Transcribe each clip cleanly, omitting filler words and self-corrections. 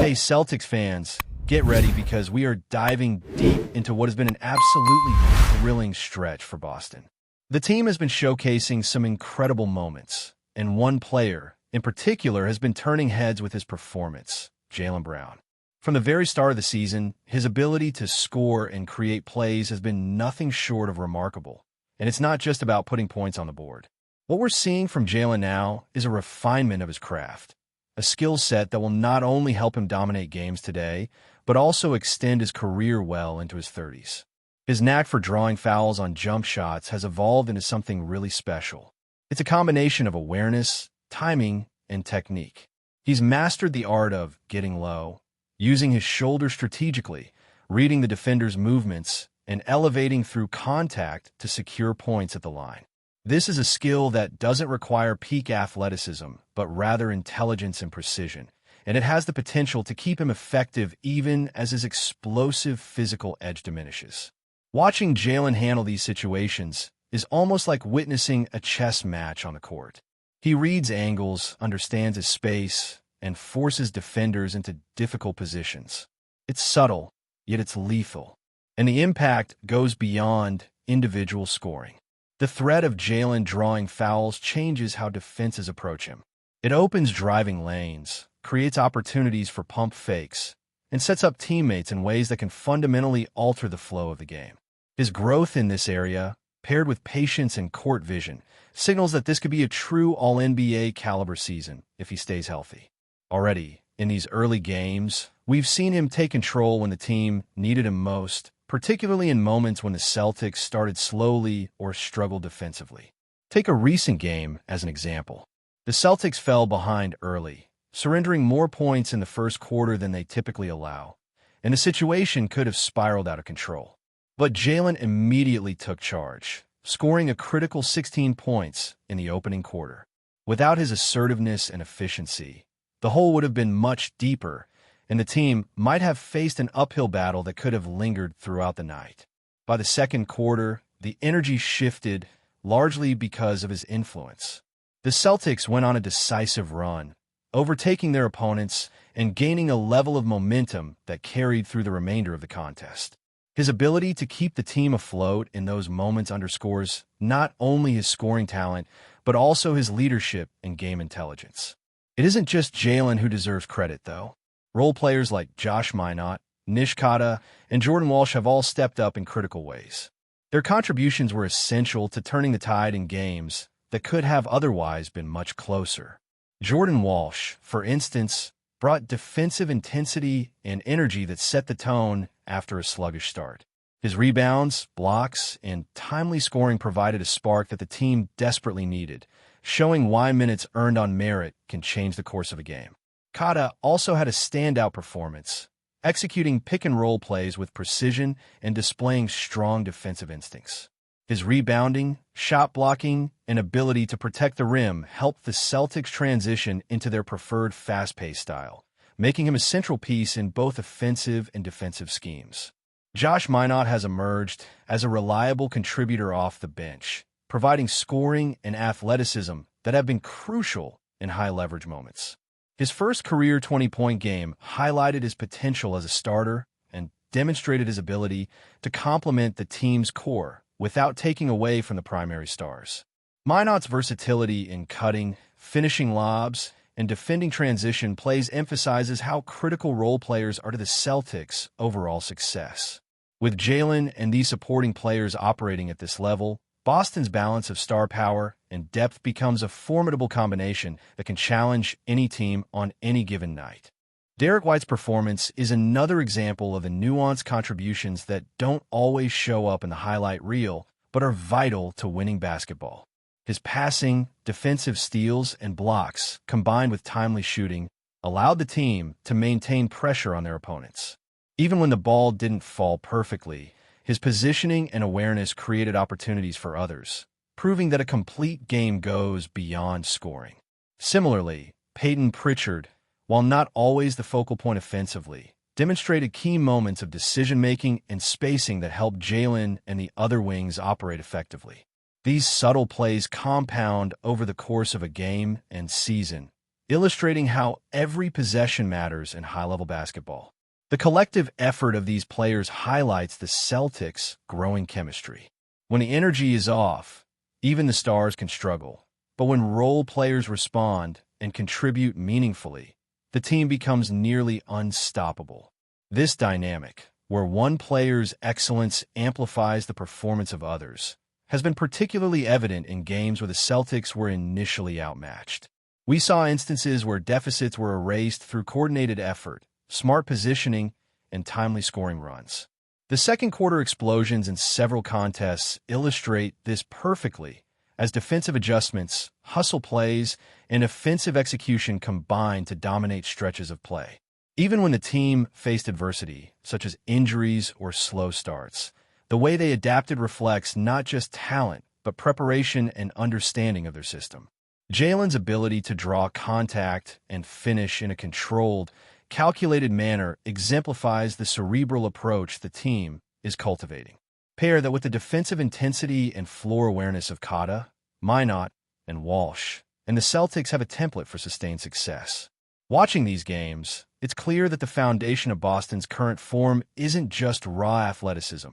Hey, Celtics fans, get ready because we are diving deep into what has been an absolutely thrilling stretch for Boston. The team has been showcasing some incredible moments, and one player, in particular, has been turning heads with his performance, Jaylen Brown. From the very start of the season, his ability to score and create plays has been nothing short of remarkable, and it's not just about putting points on the board. What we're seeing from Jaylen now is a refinement of his craft, a skill set that will not only help him dominate games today, but also extend his career well into his 30s. His knack for drawing fouls on jump shots has evolved into something really special. It's a combination of awareness, timing, and technique. He's mastered the art of getting low, using his shoulder strategically, reading the defender's movements, and elevating through contact to secure points at the line. This is a skill that doesn't require peak athleticism, but rather intelligence and precision, and it has the potential to keep him effective even as his explosive physical edge diminishes. Watching Jaylen handle these situations is almost like witnessing a chess match on the court. He reads angles, understands his space, and forces defenders into difficult positions. It's subtle, yet it's lethal, and the impact goes beyond individual scoring. The threat of Jaylen drawing fouls changes how defenses approach him. It opens driving lanes, creates opportunities for pump fakes, and sets up teammates in ways that can fundamentally alter the flow of the game. His growth in this area, paired with patience and court vision, signals that this could be a true All-NBA caliber season if he stays healthy. Already, in these early games, we've seen him take control when the team needed him most, particularly in moments when the Celtics started slowly or struggled defensively. Take a recent game as an example. The Celtics fell behind early, surrendering more points in the first quarter than they typically allow, and the situation could have spiraled out of control. But Jaylen immediately took charge, scoring a critical 16 points in the opening quarter. Without his assertiveness and efficiency, the hole would have been much deeper, and the team might have faced an uphill battle that could have lingered throughout the night. By the second quarter, the energy shifted, largely because of his influence. The Celtics went on a decisive run, overtaking their opponents and gaining a level of momentum that carried through the remainder of the contest. His ability to keep the team afloat in those moments underscores not only his scoring talent, but also his leadership and game intelligence. It isn't just Jaylen who deserves credit, though. Role players like Josh Minott, Nish Kata, and Jordan Walsh have all stepped up in critical ways. Their contributions were essential to turning the tide in games that could have otherwise been much closer. Jordan Walsh, for instance, brought defensive intensity and energy that set the tone after a sluggish start. His rebounds, blocks, and timely scoring provided a spark that the team desperately needed, showing why minutes earned on merit can change the course of a game. Kata also had a standout performance, executing pick-and-roll plays with precision and displaying strong defensive instincts. His rebounding, shot blocking, and ability to protect the rim helped the Celtics transition into their preferred fast-paced style, making him a central piece in both offensive and defensive schemes. Josh Minott has emerged as a reliable contributor off the bench, providing scoring and athleticism that have been crucial in high-leverage moments. His first career 20-point game highlighted his potential as a starter and demonstrated his ability to complement the team's core without taking away from the primary stars. Minott's versatility in cutting, finishing lobs, and defending transition plays emphasizes how critical role players are to the Celtics' overall success. With Jaylen and these supporting players operating at this level, Boston's balance of star power and depth becomes a formidable combination that can challenge any team on any given night. Derrick White's performance is another example of the nuanced contributions that don't always show up in the highlight reel, but are vital to winning basketball. His passing, defensive steals, and blocks, combined with timely shooting, allowed the team to maintain pressure on their opponents. Even when the ball didn't fall perfectly, his positioning and awareness created opportunities for others, proving that a complete game goes beyond scoring. Similarly, Peyton Pritchard, while not always the focal point offensively, demonstrated key moments of decision-making and spacing that helped Jaylen and the other wings operate effectively. These subtle plays compound over the course of a game and season, illustrating how every possession matters in high-level basketball. The collective effort of these players highlights the Celtics' growing chemistry. When the energy is off, even the stars can struggle. But when role players respond and contribute meaningfully, the team becomes nearly unstoppable. This dynamic, where one player's excellence amplifies the performance of others, has been particularly evident in games where the Celtics were initially outmatched. We saw instances where deficits were erased through coordinated effort, smart positioning, and timely scoring runs. The second quarter explosions in several contests illustrate this perfectly, as defensive adjustments, hustle plays, and offensive execution combined to dominate stretches of play. Even when the team faced adversity, such as injuries or slow starts, the way they adapted reflects not just talent, but preparation and understanding of their system. Jalen's ability to draw contact and finish in a controlled, calculated manner exemplifies the cerebral approach the team is cultivating. Pair that with the defensive intensity and floor awareness of Kata, Minot, and Walsh, and the Celtics have a template for sustained success. Watching these games, it's clear that the foundation of Boston's current form isn't just raw athleticism.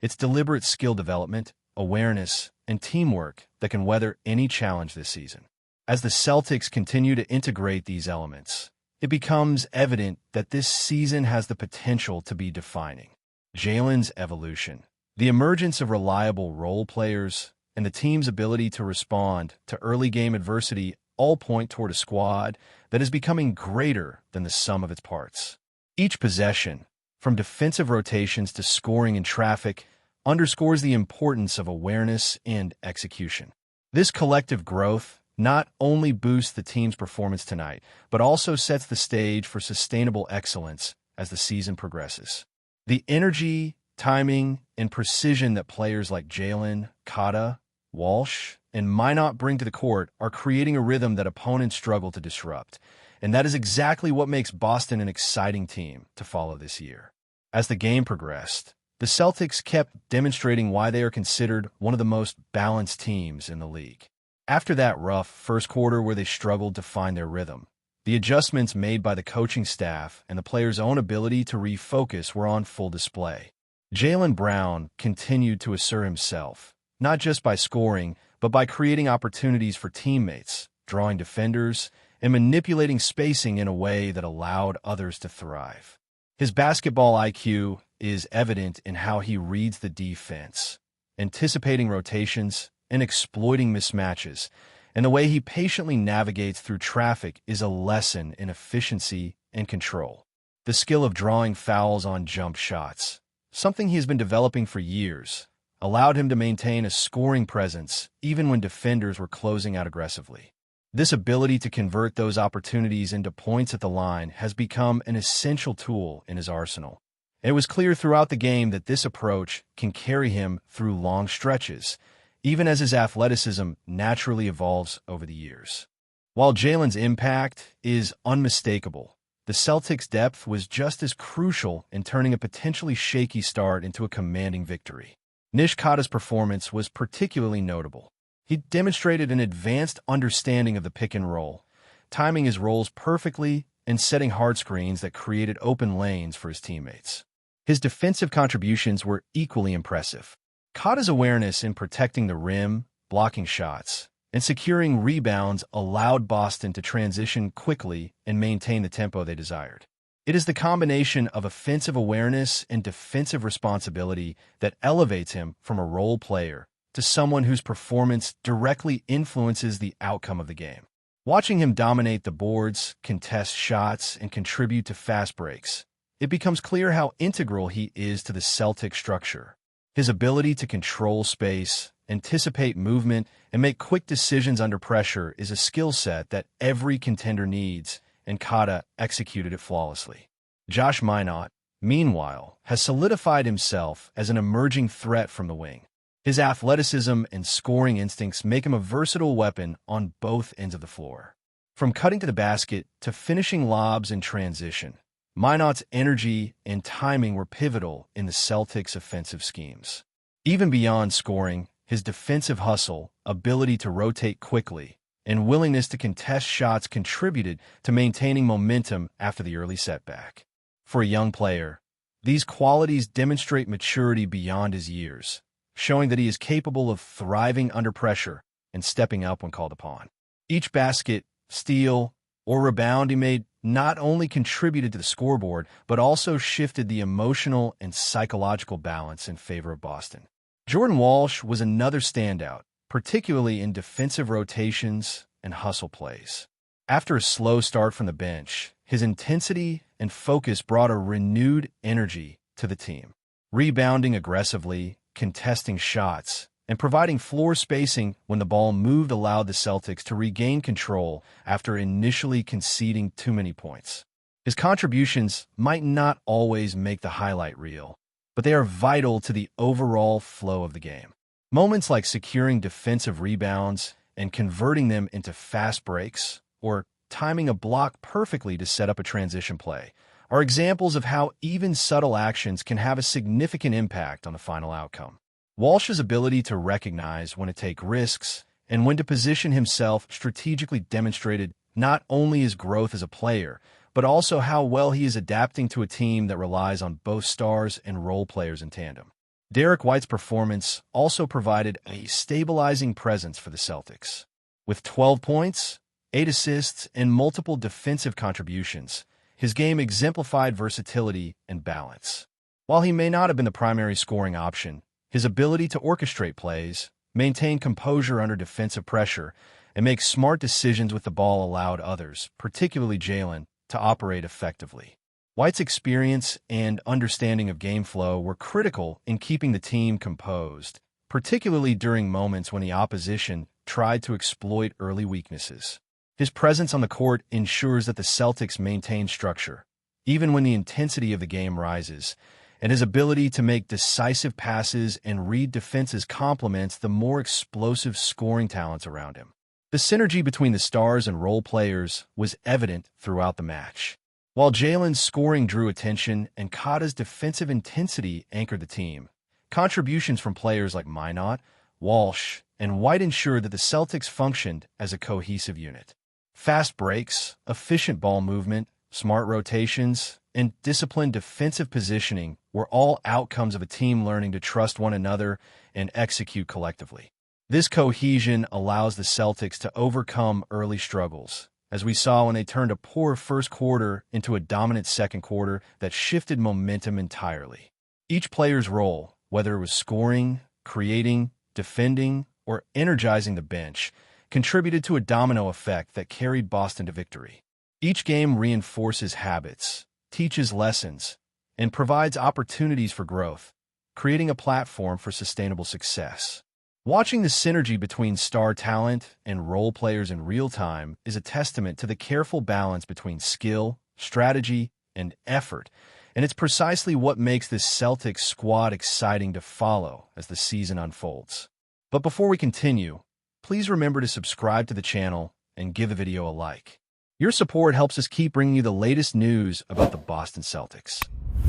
It's deliberate skill development, awareness, and teamwork that can weather any challenge this season. As the Celtics continue to integrate these elements, it becomes evident that this season has the potential to be defining. Jalen's evolution, the emergence of reliable role players, and the team's ability to respond to early game adversity all point toward a squad that is becoming greater than the sum of its parts. Each possession, from defensive rotations to scoring in traffic, underscores the importance of awareness and execution. This collective growth not only boosts the team's performance tonight, but also sets the stage for sustainable excellence as the season progresses. The energy, timing, and precision that players like Jalen, Kata, Walsh, and Minot bring to the court are creating a rhythm that opponents struggle to disrupt, and that is exactly what makes Boston an exciting team to follow this year. As the game progressed, the Celtics kept demonstrating why they are considered one of the most balanced teams in the league. After that rough first quarter where they struggled to find their rhythm, the adjustments made by the coaching staff and the players' own ability to refocus were on full display. Jaylen Brown continued to assert himself, not just by scoring, but by creating opportunities for teammates, drawing defenders, and manipulating spacing in a way that allowed others to thrive. His basketball IQ is evident in how he reads the defense, anticipating rotations and exploiting mismatches, and the way he patiently navigates through traffic is a lesson in efficiency and control. The skill of drawing fouls on jump shots, something he has been developing for years, allowed him to maintain a scoring presence even when defenders were closing out aggressively. This ability to convert those opportunities into points at the line has become an essential tool in his arsenal. It was clear throughout the game that this approach can carry him through long stretches, even as his athleticism naturally evolves over the years. While Jalen's impact is unmistakable, the Celtics' depth was just as crucial in turning a potentially shaky start into a commanding victory. Nish Kata's performance was particularly notable. He demonstrated an advanced understanding of the pick and roll, timing his rolls perfectly and setting hard screens that created open lanes for his teammates. His defensive contributions were equally impressive. Kata's awareness in protecting the rim, blocking shots, and securing rebounds allowed Boston to transition quickly and maintain the tempo they desired. It is the combination of offensive awareness and defensive responsibility that elevates him from a role player to someone whose performance directly influences the outcome of the game. Watching him dominate the boards, contest shots, and contribute to fast breaks, it becomes clear how integral he is to the Celtic structure. His ability to control space, anticipate movement, and make quick decisions under pressure is a skill set that every contender needs, and Kata executed it flawlessly. Josh Minot, meanwhile, has solidified himself as an emerging threat from the wing. His athleticism and scoring instincts make him a versatile weapon on both ends of the floor. From cutting to the basket to finishing lobs in transition, Minot's energy and timing were pivotal in the Celtics' offensive schemes. Even beyond scoring, his defensive hustle, ability to rotate quickly, and willingness to contest shots contributed to maintaining momentum after the early setback. For a young player, these qualities demonstrate maturity beyond his years, showing that he is capable of thriving under pressure and stepping up when called upon. Each basket, steal, or rebound he made not only contributed to the scoreboard, but also shifted the emotional and psychological balance in favor of Boston. Jordan Walsh was another standout, particularly in defensive rotations and hustle plays. After a slow start from the bench, his intensity and focus brought a renewed energy to the team. Rebounding aggressively, contesting shots, and providing floor spacing when the ball moved allowed the Celtics to regain control after initially conceding too many points. His contributions might not always make the highlight reel, but they are vital to the overall flow of the game. Moments like securing defensive rebounds and converting them into fast breaks, or timing a block perfectly to set up a transition play, are examples of how even subtle actions can have a significant impact on the final outcome. Walsh's ability to recognize when to take risks and when to position himself strategically demonstrated not only his growth as a player, but also how well he is adapting to a team that relies on both stars and role players in tandem. Derrick White's performance also provided a stabilizing presence for the Celtics. With 12 points, 8 assists, and multiple defensive contributions, his game exemplified versatility and balance. While he may not have been the primary scoring option, his ability to orchestrate plays, maintain composure under defensive pressure, and make smart decisions with the ball allowed others, particularly Jalen, to operate effectively. White's experience and understanding of game flow were critical in keeping the team composed, particularly during moments when the opposition tried to exploit early weaknesses. His presence on the court ensures that the Celtics maintain structure, even when the intensity of the game rises, and his ability to make decisive passes and read defenses complements the more explosive scoring talents around him. The synergy between the stars and role players was evident throughout the match. While Jalen's scoring drew attention and Kata's defensive intensity anchored the team, contributions from players like Minot, Walsh, and White ensured that the Celtics functioned as a cohesive unit. Fast breaks, efficient ball movement, smart rotations, and disciplined defensive positioning were all outcomes of a team learning to trust one another and execute collectively. This cohesion allows the Celtics to overcome early struggles, as we saw when they turned a poor first quarter into a dominant second quarter that shifted momentum entirely. Each player's role, whether it was scoring, creating, defending, or energizing the bench, contributed to a domino effect that carried Boston to victory. Each game reinforces habits, teaches lessons, and provides opportunities for growth, creating a platform for sustainable success. Watching the synergy between star talent and role players in real time is a testament to the careful balance between skill, strategy, and effort, and it's precisely what makes this Celtics squad exciting to follow as the season unfolds. But before we continue, please remember to subscribe to the channel and give the video a like. Your support helps us keep bringing you the latest news about the Boston Celtics.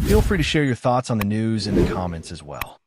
Feel free to share your thoughts on the news in the comments as well.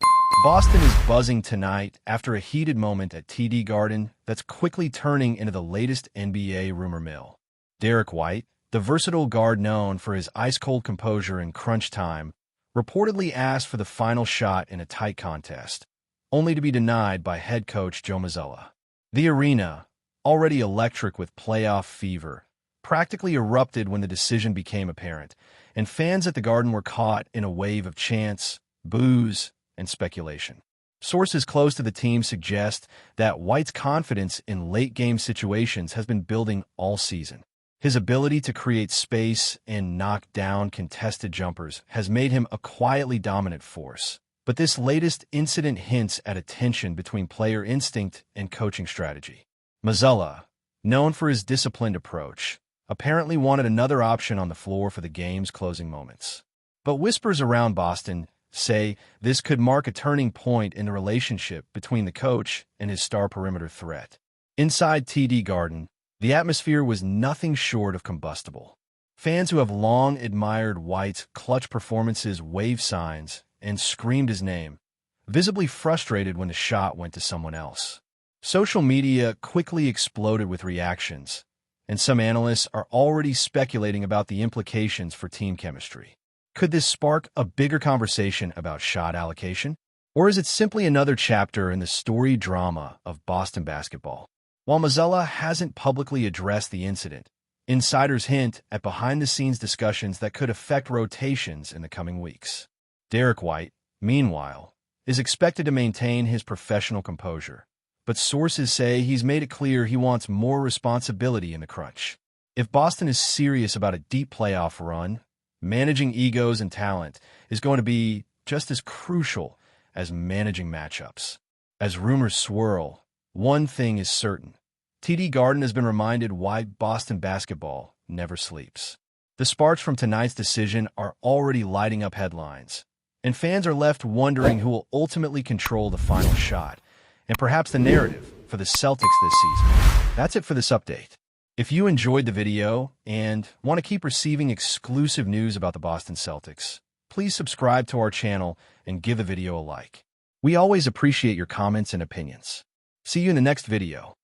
Boston is buzzing tonight after a heated moment at TD Garden that's quickly turning into the latest NBA rumor mill. Derrick White, the versatile guard known for his ice-cold composure in crunch time, reportedly asked for the final shot in a tight contest, only to be denied by head coach Joe MAZZULLA. The arena, already electric with playoff fever, practically erupted when the decision became apparent, and fans at the Garden were caught in a wave of chants, boos, and speculation. Sources close to the team suggest that White's confidence in late-game situations has been building all season. His ability to create space and knock down contested jumpers has made him a quietly dominant force. But this latest incident hints at a tension between player instinct and coaching strategy. MAZZULLA, known for his disciplined approach, apparently wanted another option on the floor for the game's closing moments. But whispers around Boston say this could mark a turning point in the relationship between the coach and his star perimeter threat. Inside TD Garden, the atmosphere was nothing short of combustible. Fans who have long admired White's clutch performances waved signs and screamed his name, visibly frustrated when the shot went to someone else. Social media quickly exploded with reactions, and some analysts are already speculating about the implications for team chemistry. Could this spark a bigger conversation about shot allocation? Or is it simply another chapter in the storied drama of Boston basketball? While MAZZULLA hasn't publicly addressed the incident, insiders hint at behind-the-scenes discussions that could affect rotations in the coming weeks. DERRICK, meanwhile, is expected to maintain his professional composure, but sources say he's made it clear he wants more responsibility in the crunch. If Boston is serious about a deep playoff run, managing egos and talent is going to be just as crucial as managing matchups. As rumors swirl, one thing is certain. TD Garden has been reminded why Boston basketball never sleeps. The sparks from tonight's decision are already lighting up headlines, and fans are left wondering who will ultimately control the final shot, and perhaps the narrative for the Celtics this season. That's it for this update. If you enjoyed the video and want to keep receiving exclusive news about the Boston Celtics, please subscribe to our channel and give the video a like. We always appreciate your comments and opinions. See you in the next video.